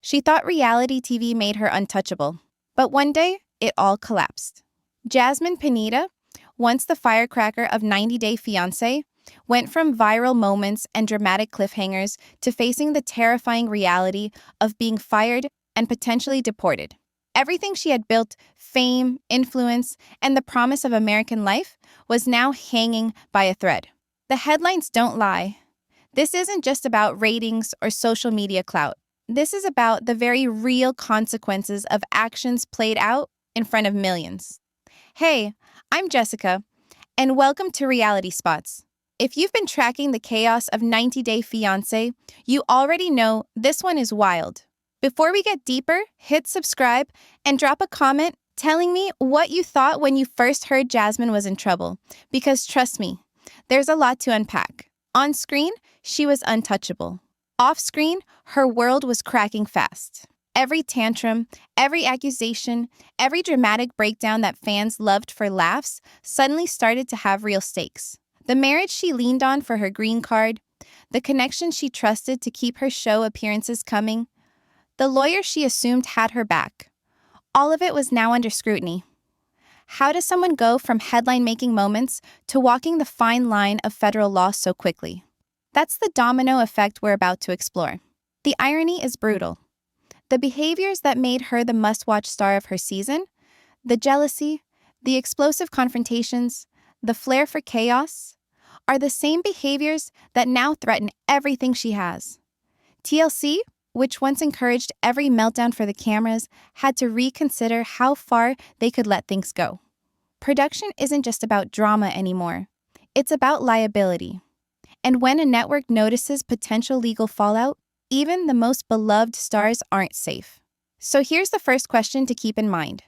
She thought reality TV made her untouchable. But one day, it all collapsed. Jasmine Pineda, once the firecracker of 90 Day Fiancé, went from viral moments and dramatic cliffhangers to facing the terrifying reality of being fired and potentially deported. Everything she had built, fame, influence, and the promise of American life, was now hanging by a thread. The headlines don't lie. This isn't just about ratings or social media clout. This is about the very real consequences of actions played out in front of millions. Hey, I'm Jessica, and welcome to Reality Spots. If you've been tracking the chaos of 90 Day Fiancé, you already know this one is wild. Before we get deeper, hit subscribe and drop a comment telling me what you thought when you first heard Jasmine was in trouble, because trust me, there's a lot to unpack. On screen, she was untouchable. Off screen, her world was cracking fast. Every tantrum, every accusation, every dramatic breakdown that fans loved for laughs suddenly started to have real stakes. The marriage she leaned on for her green card, the connection she trusted to keep her show appearances coming, the lawyer she assumed had her back. All of it was now under scrutiny. How does someone go from headline-making moments to walking the fine line of federal law so quickly? That's the domino effect we're about to explore. The irony is brutal. The behaviors that made her the must-watch star of her season, the jealousy, the explosive confrontations, the flair for chaos, are the same behaviors that now threaten everything she has. TLC, which once encouraged every meltdown for the cameras, had to reconsider how far they could let things go. Production isn't just about drama anymore. It's about liability. And when a network notices potential legal fallout, even the most beloved stars aren't safe. So here's the first question to keep in mind.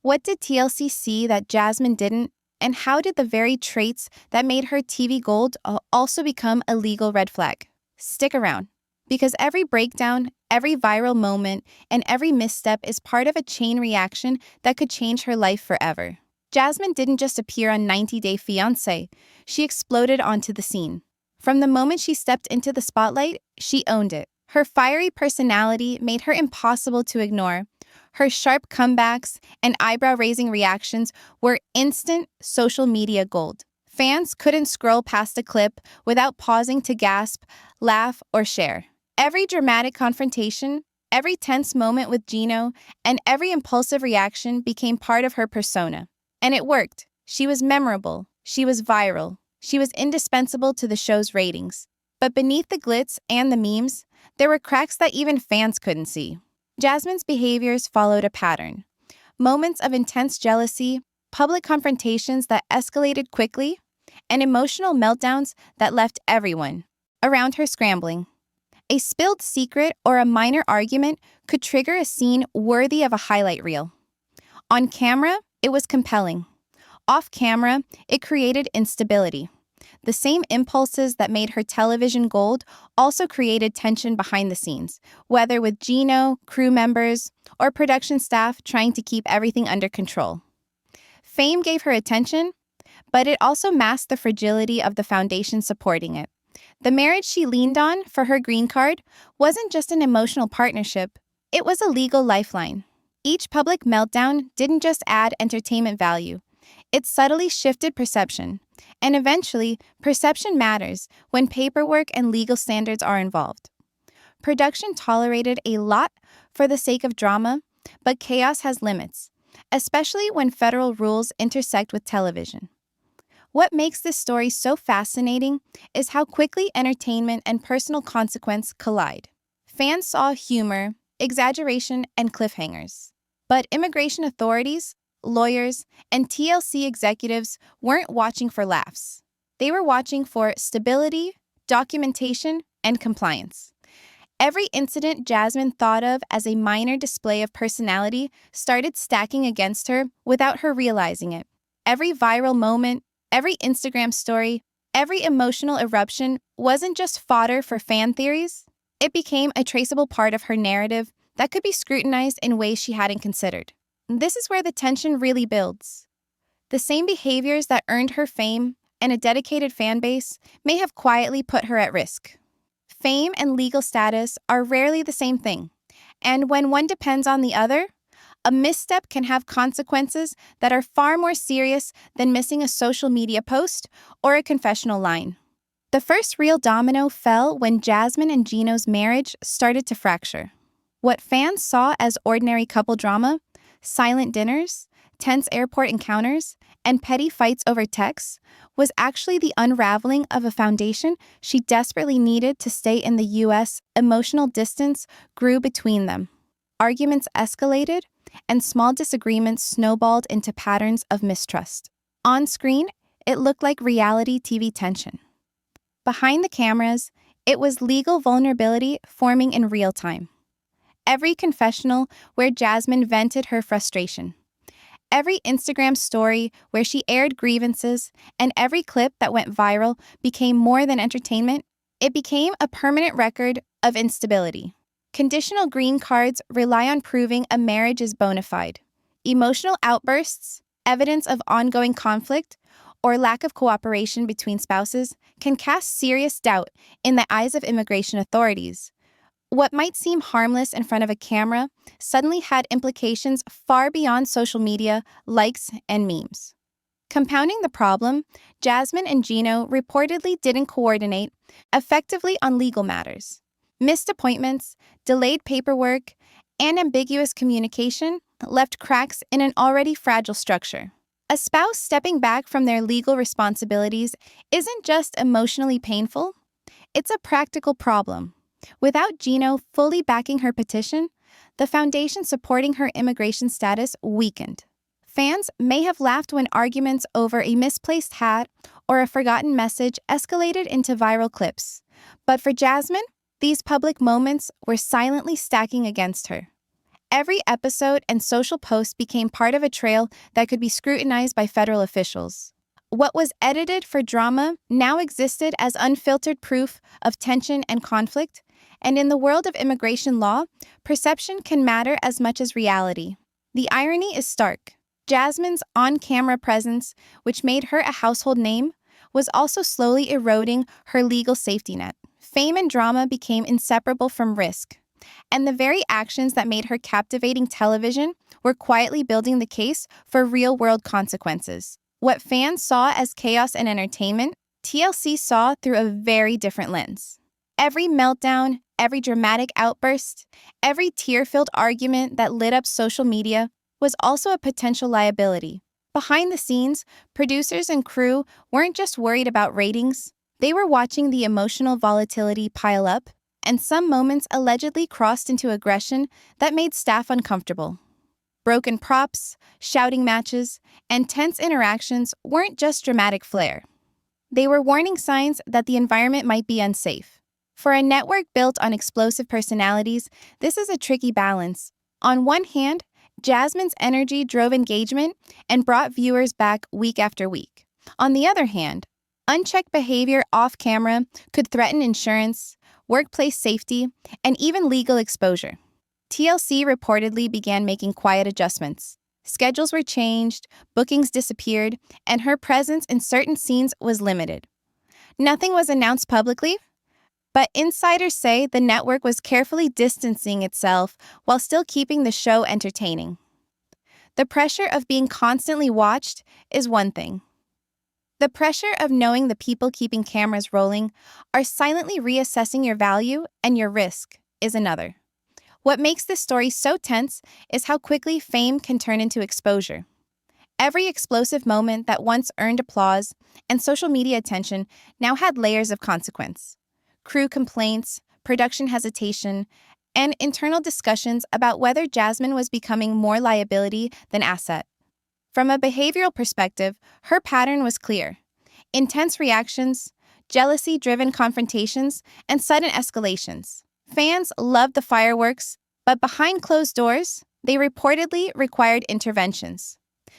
What did TLC see that Jasmine didn't, and how did the very traits that made her TV gold also become a legal red flag? Stick around, because every breakdown, every viral moment, and every misstep is part of a chain reaction that could change her life forever. Jasmine didn't just appear on 90 Day Fiancé, she exploded onto the scene. From the moment she stepped into the spotlight, she owned it. Her fiery personality made her impossible to ignore. Her sharp comebacks and eyebrow-raising reactions were instant social media gold. Fans couldn't scroll past a clip without pausing to gasp, laugh, or share. Every dramatic confrontation, every tense moment with Gino, and every impulsive reaction became part of her persona. And it worked. She was memorable. She was viral. She was indispensable to the show's ratings. But beneath the glitz and the memes, there were cracks that even fans couldn't see. Jasmine's behaviors followed a pattern. Moments of intense jealousy, public confrontations that escalated quickly, and emotional meltdowns that left everyone around her scrambling. A spilled secret or a minor argument could trigger a scene worthy of a highlight reel. On camera, it was compelling. Off camera, it created instability. The same impulses that made her television gold also created tension behind the scenes, whether with Gino, crew members, or production staff trying to keep everything under control. Fame gave her attention, but it also masked the fragility of the foundation supporting it. The marriage she leaned on for her green card wasn't just an emotional partnership, it was a legal lifeline. Each public meltdown didn't just add entertainment value, it subtly shifted perception. And eventually, perception matters when paperwork and legal standards are involved. Production tolerated a lot for the sake of drama, but chaos has limits, especially when federal rules intersect with television. What makes this story so fascinating is how quickly entertainment and personal consequence collide. Fans saw humor, exaggeration, and cliffhangers. But immigration authorities, lawyers, and TLC executives weren't watching for laughs. They were watching for stability, documentation, and compliance. Every incident Jasmine thought of as a minor display of personality started stacking against her without her realizing it. Every viral moment, every Instagram story, every emotional eruption wasn't just fodder for fan theories. It became a traceable part of her narrative that could be scrutinized in ways she hadn't considered. This is where the tension really builds. The same behaviors that earned her fame and a dedicated fan base may have quietly put her at risk. Fame and legal status are rarely the same thing, And when one depends on the other, a misstep can have consequences that are far more serious than missing a social media post or a confessional line. The first real domino fell when Jasmine and Gino's marriage started to fracture. What fans saw as ordinary couple drama, silent dinners, tense airport encounters, and petty fights over texts was actually the unraveling of a foundation she desperately needed to stay in the U.S. Emotional distance grew between them. Arguments escalated, and small disagreements snowballed into patterns of mistrust. On screen, it looked like reality TV tension. Behind the cameras, it was legal vulnerability forming in real time. Every confessional where Jasmine vented her frustration. Every Instagram story where she aired grievances, and every clip that went viral became more than entertainment. It became a permanent record of instability. Conditional green cards rely on proving a marriage is bona fide. Emotional outbursts, evidence of ongoing conflict, or lack of cooperation between spouses can cast serious doubt in the eyes of immigration authorities. What might seem harmless in front of a camera suddenly had implications far beyond social media, likes, and memes. Compounding the problem, Jasmine and Gino reportedly didn't coordinate effectively on legal matters. Missed appointments, delayed paperwork, and ambiguous communication left cracks in an already fragile structure. A spouse stepping back from their legal responsibilities isn't just emotionally painful, it's a practical problem. Without Gino fully backing her petition, the foundation supporting her immigration status weakened. Fans may have laughed when arguments over a misplaced hat or a forgotten message escalated into viral clips. But for Jasmine, these public moments were silently stacking against her. Every episode and social post became part of a trail that could be scrutinized by federal officials. What was edited for drama now existed as unfiltered proof of tension and conflict, and in the world of immigration law, perception can matter as much as reality. The irony is stark. Jasmine's on-camera presence, which made her a household name, was also slowly eroding her legal safety net. Fame and drama became inseparable from risk, and the very actions that made her captivating television were quietly building the case for real-world consequences. What fans saw as chaos and entertainment, TLC saw through a very different lens. Every meltdown, every dramatic outburst, every tear-filled argument that lit up social media was also a potential liability. Behind the scenes, producers and crew weren't just worried about ratings, they were watching the emotional volatility pile up, and some moments allegedly crossed into aggression that made staff uncomfortable. Broken props, shouting matches, and tense interactions weren't just dramatic flair. They were warning signs that the environment might be unsafe. For a network built on explosive personalities, this is a tricky balance. On one hand, Jasmine's energy drove engagement and brought viewers back week after week. On the other hand, unchecked behavior off-camera could threaten insurance, workplace safety, and even legal exposure. TLC reportedly began making quiet adjustments. Schedules were changed, bookings disappeared, and her presence in certain scenes was limited. Nothing was announced publicly, but insiders say the network was carefully distancing itself while still keeping the show entertaining. The pressure of being constantly watched is one thing. The pressure of knowing the people keeping cameras rolling are silently reassessing your value and your risk is another. What makes this story so tense is how quickly fame can turn into exposure. Every explosive moment that once earned applause and social media attention now had layers of consequence. Crew complaints, production hesitation, and internal discussions about whether Jasmine was becoming more liability than asset. From a behavioral perspective, her pattern was clear. Intense reactions, jealousy-driven confrontations, and sudden escalations. Fans loved the fireworks, but behind closed doors, they reportedly required interventions.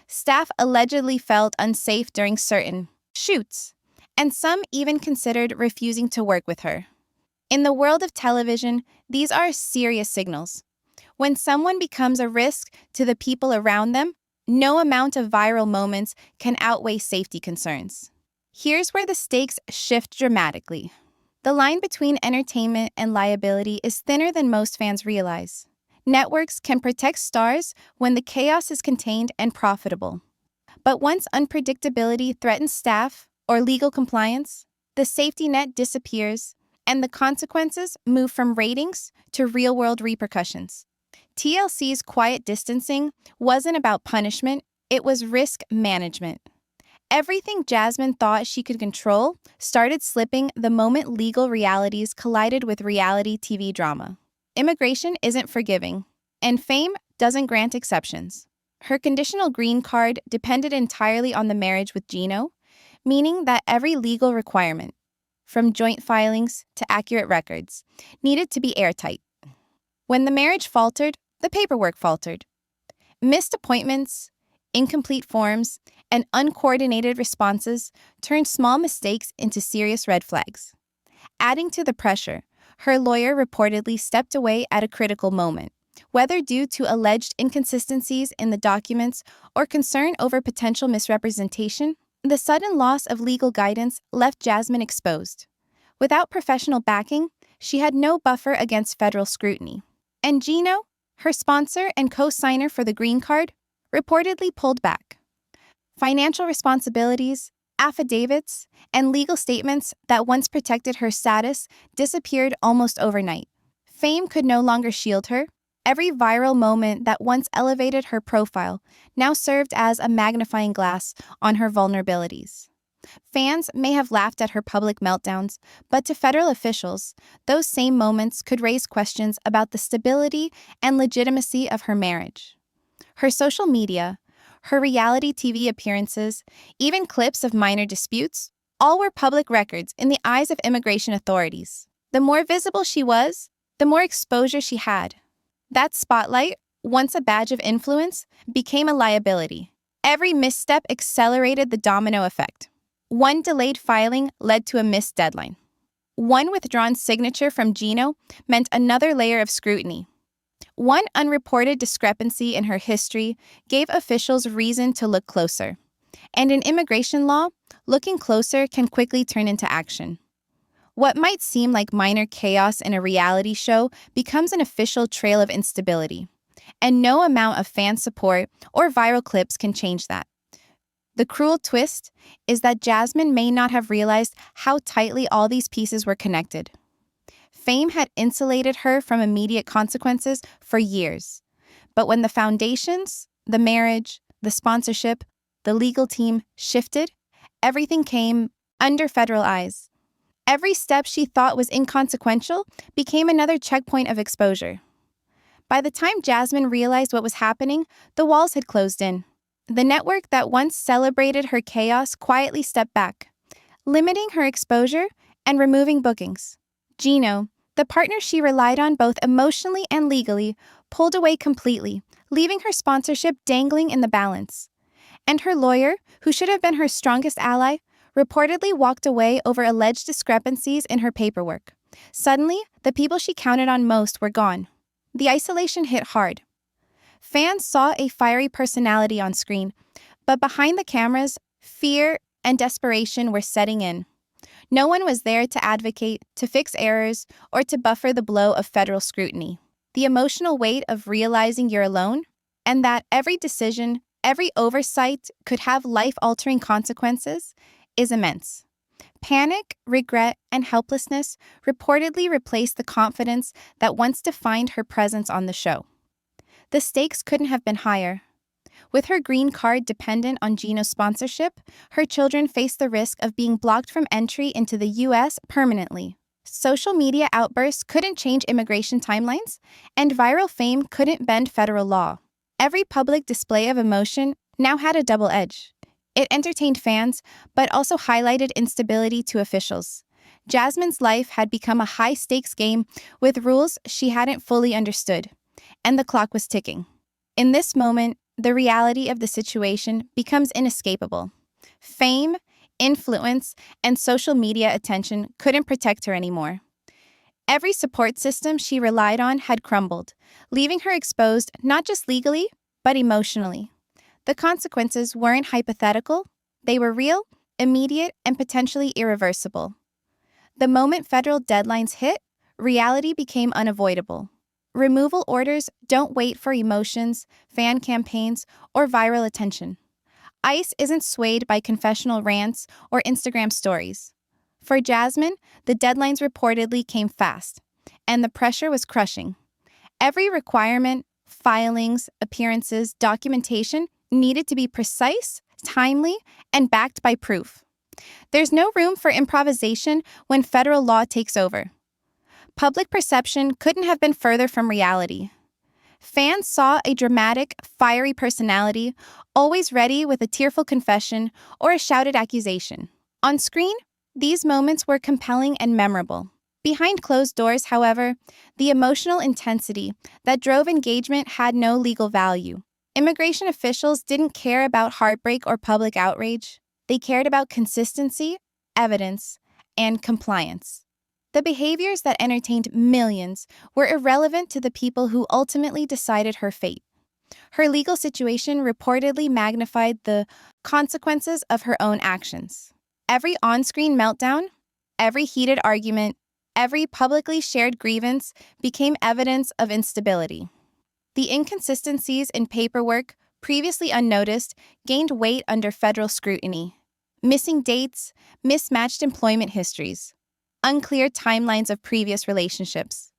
Staff allegedly felt unsafe during certain shoots, and some even considered refusing to work with her. In the world of television, these are serious signals. When someone becomes a risk to the people around them, no amount of viral moments can outweigh safety concerns. Here's where the stakes shift dramatically. The line between entertainment and liability is thinner than most fans realize. Networks can protect stars when the chaos is contained and profitable. But once unpredictability threatens staff or legal compliance, the safety net disappears and the consequences move from ratings to real-world repercussions. TLC's quiet distancing wasn't about punishment, it was risk management. Everything Jasmine thought she could control started slipping the moment legal realities collided with reality TV drama. Immigration isn't forgiving, and fame doesn't grant exceptions. Her conditional green card depended entirely on the marriage with Gino, meaning that every legal requirement, from joint filings to accurate records, needed to be airtight. When the marriage faltered, the paperwork faltered. Missed appointments, incomplete forms, and uncoordinated responses turned small mistakes into serious red flags. Adding to the pressure, her lawyer reportedly stepped away at a critical moment. Whether due to alleged inconsistencies in the documents or concern over potential misrepresentation, the sudden loss of legal guidance left Jasmine exposed. Without professional backing, she had no buffer against federal scrutiny. And Gino, her sponsor and co-signer for the green card, reportedly pulled back. Financial responsibilities, affidavits, and legal statements that once protected her status disappeared almost overnight. Fame could no longer shield her. Every viral moment that once elevated her profile now served as a magnifying glass on her vulnerabilities. Fans may have laughed at her public meltdowns, but to federal officials, those same moments could raise questions about the stability and legitimacy of her marriage. Her social media, her reality TV appearances, even clips of minor disputes, all were public records in the eyes of immigration authorities. The more visible she was, the more exposure she had. That spotlight, once a badge of influence, became a liability. Every misstep accelerated the domino effect. One delayed filing led to a missed deadline. One withdrawn signature from Gino meant another layer of scrutiny. One unreported discrepancy in her history gave officials reason to look closer. And in immigration law, looking closer can quickly turn into action. What might seem like minor chaos in a reality show becomes an official trail of instability. And no amount of fan support or viral clips can change that. The cruel twist is that Jasmine may not have realized how tightly all these pieces were connected. Fame had insulated her from immediate consequences for years. But when the foundations, the marriage, the sponsorship, the legal team shifted, everything came under federal eyes. Every step she thought was inconsequential became another checkpoint of exposure. By the time Jasmine realized what was happening, the walls had closed in. The network that once celebrated her chaos quietly stepped back, limiting her exposure and removing bookings. Gino, the partner she relied on both emotionally and legally, pulled away completely, leaving her sponsorship dangling in the balance. And her lawyer, who should have been her strongest ally, reportedly walked away over alleged discrepancies in her paperwork. Suddenly, the people she counted on most were gone. The isolation hit hard. Fans saw a fiery personality on screen, but behind the cameras, fear and desperation were setting in. No one was there to advocate, to fix errors, or to buffer the blow of federal scrutiny. The emotional weight of realizing you're alone, and that every decision, every oversight could have life-altering consequences, is immense. Panic, regret, and helplessness reportedly replaced the confidence that once defined her presence on the show. The stakes couldn't have been higher. With her green card dependent on Gino's sponsorship, her children faced the risk of being blocked from entry into the U.S. permanently. Social media outbursts couldn't change immigration timelines, and viral fame couldn't bend federal law. Every public display of emotion now had a double edge. It entertained fans, but also highlighted instability to officials. Jasmine's life had become a high-stakes game with rules she hadn't fully understood, and the clock was ticking. In this moment, the reality of the situation becomes inescapable. Fame, influence, and social media attention couldn't protect her anymore. Every support system she relied on had crumbled, leaving her exposed not just legally, but emotionally. The consequences weren't hypothetical, they were real, immediate, and potentially irreversible. The moment federal deadlines hit, reality became unavoidable. removal orders don't wait for emotions, fan campaigns, or viral attention. ICE isn't swayed by confessional rants or Instagram stories. For Jasmine, the deadlines reportedly came fast, and the pressure was crushing. Every requirement, filings, appearances, documentation needed to be precise, timely, and backed by proof. There's no room for improvisation when federal law takes over. Public perception couldn't have been further from reality. Fans saw a dramatic, fiery personality, always ready with a tearful confession or a shouted accusation. On screen, these moments were compelling and memorable. Behind closed doors, however, the emotional intensity that drove engagement had no legal value. Immigration officials didn't care about heartbreak or public outrage. They cared about consistency, evidence, and compliance. The behaviors that entertained millions were irrelevant to the people who ultimately decided her fate. Her legal situation reportedly magnified the consequences of her own actions. Every on-screen meltdown, every heated argument, every publicly shared grievance became evidence of instability. The inconsistencies in paperwork, previously unnoticed, gained weight under federal scrutiny. Missing dates, mismatched employment histories, unclear timelines of previous relationships.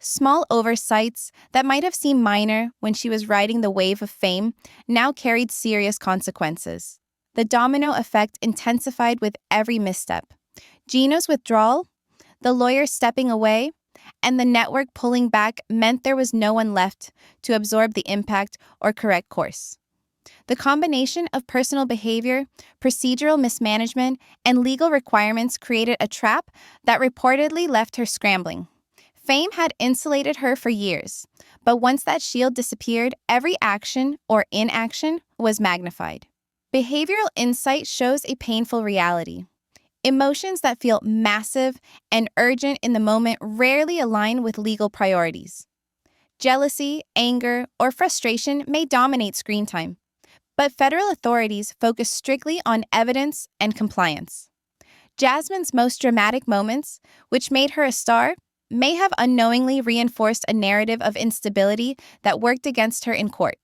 Small oversights that might have seemed minor when she was riding the wave of fame now carried serious consequences. The domino effect intensified with every misstep. Gino's withdrawal, the lawyer stepping away, and the network pulling back meant there was no one left to absorb the impact or correct course. The combination of personal behavior, procedural mismanagement, and legal requirements created a trap that reportedly left her scrambling. Fame had insulated her for years, but once that shield disappeared, every action or inaction was magnified. Behavioral insight shows a painful reality. Emotions that feel massive and urgent in the moment rarely align with legal priorities. Jealousy, anger, or frustration may dominate screen time, but federal authorities focus strictly on evidence and compliance. Jasmine's most dramatic moments, which made her a star, may have unknowingly reinforced a narrative of instability that worked against her in court.